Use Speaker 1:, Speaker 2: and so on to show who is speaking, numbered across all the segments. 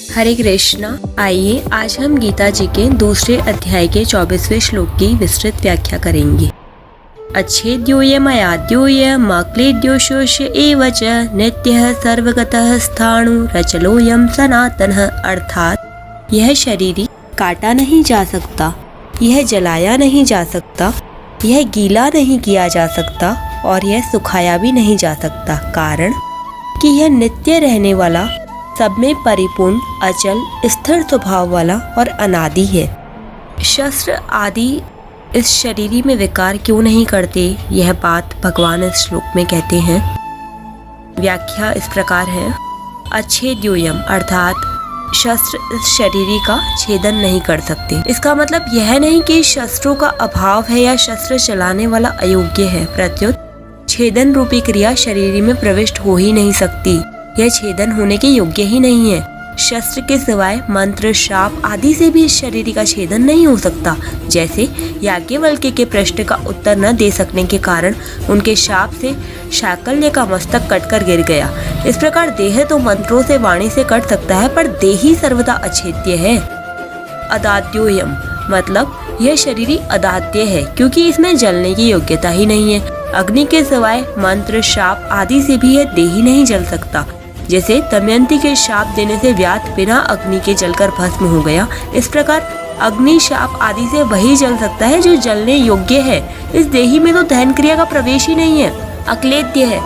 Speaker 1: हरे कृष्णा। आइए आज हम गीता जी के दूसरे अध्याय के 24वें श्लोक की विस्तृत व्याख्या करेंगे। अच्छेद्योऽयमयाद्योऽयम् अक्लेद्योऽशोष्य एव च नित्यः सर्वगतः स्थाणु रचलोऽयं सनातनः। अर्थात यह शरीर काटा नहीं जा सकता, यह जलाया नहीं जा सकता, यह गीला नहीं किया जा सकता और यह सुखाया भी नहीं जा सकता, कारण कि यह नित्य रहने वाला, सब में परिपूर्ण, अचल, स्थिर स्वभाव वाला और अनादि है। शस्त्र आदि इस शरीर में विकार क्यों नहीं करते, यह बात भगवान इस श्लोक में कहते हैं। व्याख्या इस प्रकार है। अच्छेद्योऽयम् अर्थात शस्त्र इस शरीर का छेदन नहीं कर सकते। इसका मतलब यह नहीं कि शस्त्रों का अभाव है या शस्त्र चलाने वाला अयोग्य है, प्रत्युत छेदन रूपी क्रिया शरीर में प्रविष्ट हो ही नहीं सकती, यह छेदन होने के योग्य ही नहीं है। शस्त्र के सिवाय मंत्र, शाप आदि से भी इस शरीर का छेदन नहीं हो सकता। जैसे याज्ञवल्क्य के प्रश्न का उत्तर न दे सकने के कारण उनके शाप से शाकल्य का मस्तक कटकर गिर गया, इस प्रकार देह तो मंत्रों से, वाणी से कट सकता है, पर देही सर्वदा अछेद्य है। अदाद्योऽयम् मतलब यह शरीर अदाद्य है क्योंकि इसमें जलने की योग्यता ही नहीं है। अग्नि के सिवाय मंत्र, शाप आदि से भी यह देही नहीं जल सकता। जैसे दमयंती के शाप देने से व्याध बिना अग्नि के जलकर भस्म हो गया, इस प्रकार अग्नि शाप आदि से वही जल सकता है जो जलने योग्य है। इस देही में तो दहन क्रिया का प्रवेश ही नहीं है, अक्लेद्य है।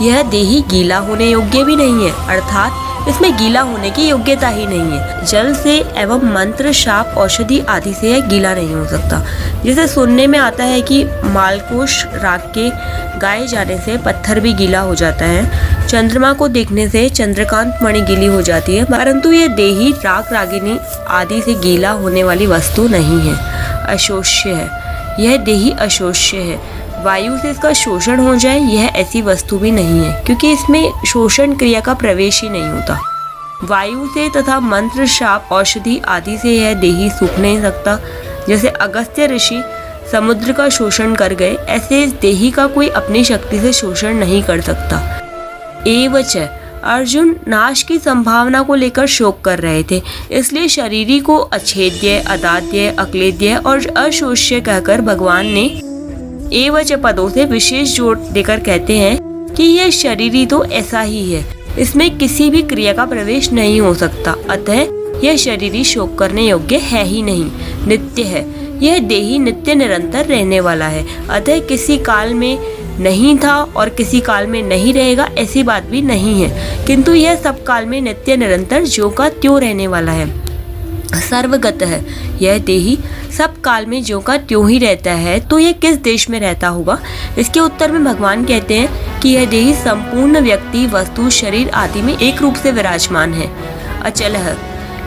Speaker 1: यह देही गीला होने योग्य भी नहीं है, अर्थात इसमें गीला होने की योग्यता ही नहीं है। जल से एवं मंत्र, शाप, औषधि आदि से यह गीला नहीं हो सकता। जैसे सुनने में आता है कि मालकोष राग के गाए जाने से पत्थर भी गीला हो जाता है, चंद्रमा को देखने से चंद्रकांत मणि गीली हो जाती है, परंतु यह देही राग रागिनी आदि से गीला होने वाली वस्तु नहीं है, अशोष्य है। यह देही अशोष्य है। वायु से इसका शोषण हो जाए यह ऐसी वस्तु भी नहीं है, क्योंकि इसमें शोषण क्रिया का प्रवेश ही नहीं होता। वायु से तथा मंत्र, शाप, औषधि आदि से यह देही सूख नहीं सकता। जैसे अगस्त्य ऋषि समुद्र का शोषण कर गए, ऐसे इस देही का कोई अपनी शक्ति से शोषण नहीं कर सकता। एवच अर्जुन नाश की संभावना को लेकर शोक कर रहे थे, इसलिए शरीरी को अछेद्य, अदाद्य, अक्लेद्य और अशोष्य कहकर भगवान ने एवच पदों से विशेष जोर देकर कहते हैं कि यह शरीरी तो ऐसा ही है, इसमें किसी भी क्रिया का प्रवेश नहीं हो सकता, अतः यह शरीरी शोक करने योग्य है ही नहीं, नित्य है। यह देही नित्य निरंतर रहने वाला है, अतः किसी काल में नहीं था और किसी काल में नहीं रहेगा ऐसी बात भी नहीं है, किंतु यह सब काल में नित्य निरंतर ज्यों का त्यों रहने वाला है। सर्वगत है, यह देही सब काल में ज्यों का त्यों ही रहता है, तो यह किस देश में रहता होगा। इसके उत्तर में भगवान कहते हैं कि यह देही संपूर्ण व्यक्ति, वस्तु, शरीर आदि में एक रूप से विराजमान है। अचल है,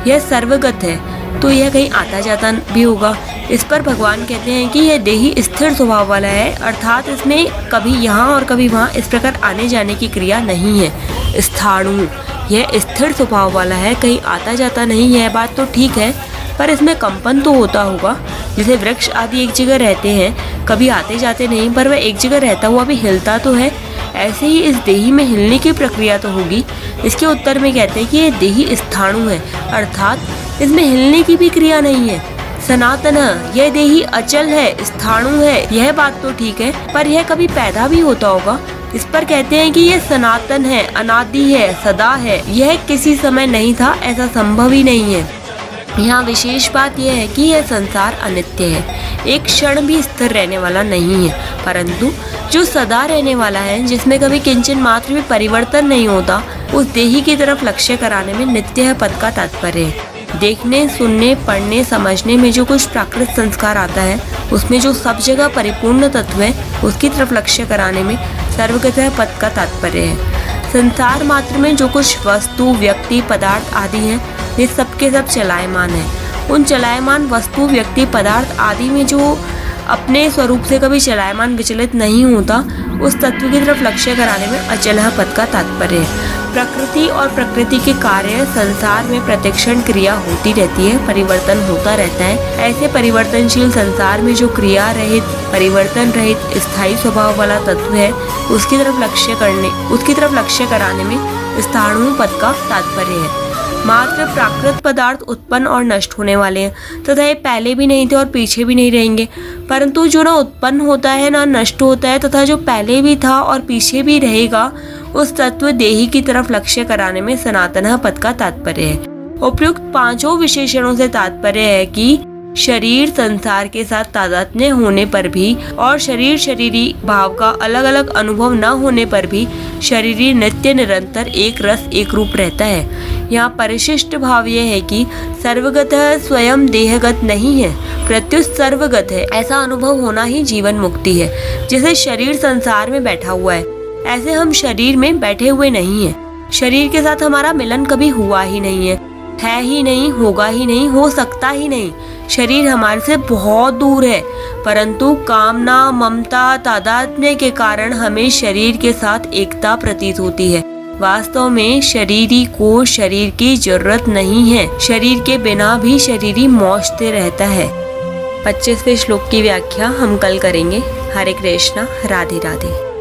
Speaker 1: यह सर्वगत है, तो यह कहीं आता जाता भी होगा। इस पर भगवान कहते हैं कि यह देही स्थिर स्वभाव वाला है, अर्थात इसमें कभी यहाँ और कभी वहाँ इस प्रकार आने जाने की क्रिया नहीं है। स्थाणु, यह स्थिर स्वभाव वाला है, कहीं आता जाता नहीं, यह बात तो ठीक है, पर इसमें कंपन तो होता होगा। जैसे वृक्ष आदि एक जगह रहते हैं, कभी आते जाते नहीं, पर वह एक जगह रहता हुआ भी हिलता तो है, ऐसे ही इस देही में हिलने की प्रक्रिया तो होगी। इसके उत्तर में कहते हैं कि यह देही स्थाणु है, अर्थात इसमें हिलने की भी क्रिया नहीं है। सनातन, यह देही अचल है, स्थाणु है, यह बात तो ठीक है, पर यह कभी पैदा भी होता होगा। इस पर कहते हैं कि यह सनातन है, अनादि है, सदा है, यह किसी समय नहीं था, ऐसा संभव ही नहीं है। यहाँ विशेष बात यह है कि यह संसार अनित्य है, एक क्षण भी स्थिर रहने वाला नहीं है, परंतु जो सदा रहने वाला है, जिसमें कभी किंचन मात्र भी परिवर्तन नहीं होता, उस देही की तरफ लक्ष्य कराने में नित्य पद का तात्पर्य है। देखने, सुनने, पढ़ने, समझने में जो कुछ प्राकृत संस्कार आता है, उसमें जो सब जगह परिपूर्ण तत्व है, उसकी तरफ लक्ष्य कराने में सर्वगतः पद का तात्पर्य है। संसार मात्र में जो कुछ वस्तु, व्यक्ति, पदार्थ आदि हैं, वे सब के सब चलायमान है। उन चलायमान वस्तु, व्यक्ति, पदार्थ आदि में जो अपने स्वरूप से कभी चलायमान विचलित नहीं होता, उस तत्व की तरफ लक्ष्य कराने में अचल पद का तात्पर्य है। प्रकृति और प्रकृति के कार्य संसार में प्रतिक्षण क्रिया होती रहती है, परिवर्तन होता रहता है। ऐसे परिवर्तनशील संसार में जो क्रिया रहित, परिवर्तन रहित, स्थायी स्वभाव वाला तत्व है, उसकी तरफ लक्ष्य कराने में स्थाणु पद का तात्पर्य है। मात्र प्राकृत पदार्थ उत्पन्न और नष्ट होने वाले हैं तथा ये पहले भी नहीं थे और पीछे भी नहीं रहेंगे। परंतु जो ना उत्पन्न होता है ना नष्ट होता है तथा जो पहले भी था और पीछे भी रहेगा, उस तत्व देही की तरफ लक्ष्य कराने में सनातन पद का तात्पर्य है। उपयुक्त पांचों विशेषणों से तात्पर्य है कि शरीर संसार के साथ तादात्म्य होने पर भी और शरीर शरीरी भाव का अलग अलग अनुभव न होने पर भी शरीरी नित्य निरंतर एक रस एक रूप रहता है। यहाँ परिशिष्ट भाव यह है कि सर्वगत स्वयं देहगत नहीं है, प्रत्युत सर्वगत है। ऐसा अनुभव होना ही जीवन मुक्ति है। जैसे शरीर संसार में बैठा हुआ है, ऐसे हम शरीर में बैठे हुए नहीं हैं। शरीर के साथ हमारा मिलन कभी हुआ ही नहीं है ही नहीं, होगा ही नहीं, हो सकता ही नहीं। शरीर हमारे से बहुत दूर है, परंतु कामना ममता तादात्म्य के कारण हमें शरीर के साथ एकता प्रतीत होती है। वास्तव में शरीरी को शरीर की जरूरत नहीं है, शरीर के बिना भी शरीरी मौजते रहता है। 25वें श्लोक की व्याख्या हम कल करेंगे। हरे कृष्णा, राधे राधे।